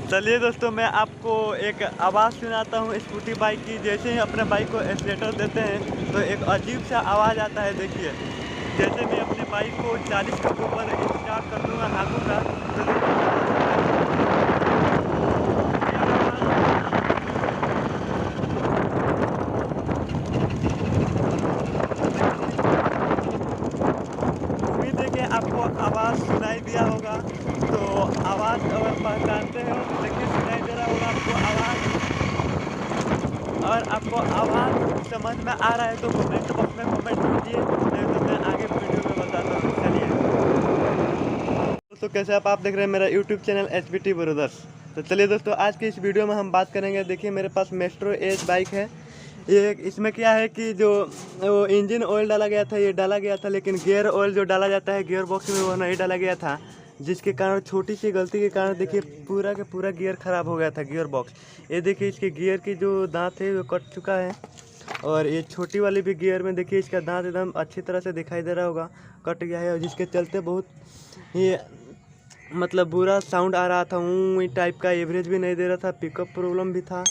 चलिए दोस्तों, मैं आपको एक आवाज़ सुनाता हूँ स्कूटी बाइक की। जैसे ही अपने बाइक को एक्सीलेटर देते हैं तो एक अजीब सा आवाज़ आता है। देखिए, जैसे मैं अपने बाइक को 40 के ऊपर स्टार्ट कर दूँगा, हाँकूँगा तो उम्मीद है कि आपको आवाज़ सुनाई दिया होगा। तो आवाज़ अगर पहचानते हो, देखिए सुनाई दे रहा होगा आपको आवाज़। और आपको आवाज़ समझ में आ रहा है तो कमेंट बॉक्स में कमेंट कीजिए, नहीं तो मैं आगे वीडियो में बताता हूँ। चलिए दोस्तों, कैसे आप देख रहे हैं मेरा यूट्यूब चैनल HBT ब्रदर्स। तो चलिए दोस्तों, आज की इस वीडियो में हम बात करेंगे। देखिए, मेरे पास मेट्रो एज बाइक है। ये इसमें क्या है कि जो वो इंजन ऑयल डाला गया था, ये डाला गया था, लेकिन गियर ऑयल जो डाला जाता है गियर बॉक्स में, वो नहीं डाला गया था। जिसके कारण छोटी सी गलती के कारण देखिए पूरा का पूरा गियर ख़राब हो गया था, गियर बॉक्स। ये देखिए, इसके गियर की जो दांत है वो कट चुका है। और ये छोटी वाली भी गियर में देखिए इसका दांत एकदम अच्छी तरह से दिखाई दे रहा होगा, कट गया है। और जिसके चलते बहुत ये मतलब बुरा साउंड आ रहा था, टाइप का एवरेज भी नहीं दे रहा था, पिकअप प्रॉब्लम भी था।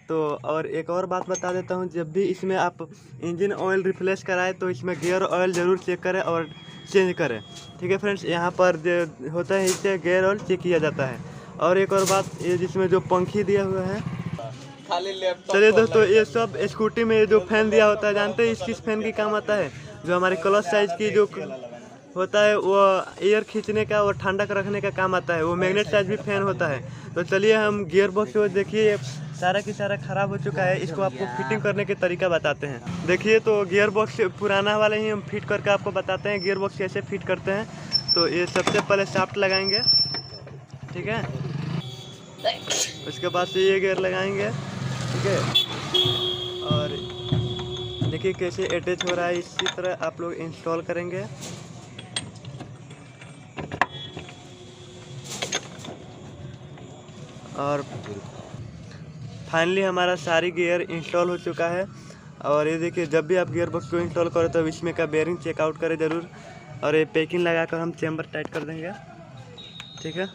तो और एक और बात बता देता हूँ, जब भी इसमें आप इंजन ऑयल रिप्लेस कराएं तो इसमें गियर ऑयल ज़रूर चेक करें और चेंज करें। ठीक है फ्रेंड्स, यहाँ पर जो होता है इससे गियर ऑयल चेक किया जाता है। और एक और बात, ये जिसमें जो पंखी दिया हुआ है, चलिए दोस्तों, ये सब स्कूटी में जो फैन दिया होता है, जानते हैं किस फैन की काम आता है? जो हमारे क्लच साइज की जो होता है वो एयर खींचने का और ठंडक रखने का काम आता है। वो मैग्नेट साइज भी फैन होता है। तो चलिए हम गियर बॉक्स को देखिए, सारा की सारा ख़राब हो चुका है। इसको आपको फिटिंग करने के तरीका बताते हैं। देखिए, तो गियर बॉक्स पुराना वाले ही हम फिट करके आपको बताते हैं गियर बॉक्स कैसे फिट करते हैं। तो ये सबसे पहले शाफ्ट लगाएंगे, ठीक है। उसके बाद से ये गियर लगाएंगे, ठीक है। और देखिए कैसे अटैच हो रहा है, इसी तरह आप लोग इंस्टॉल करेंगे। और फाइनली हमारा सारी गियर इंस्टॉल हो चुका है। और ये देखिए, जब भी आप गियर बॉक्स को इंस्टॉल करें तो इसमें का बेयरिंग चेकआउट करें ज़रूर। और ये पैकिंग लगाकर हम चेम्बर टाइट कर देंगे, ठीक है।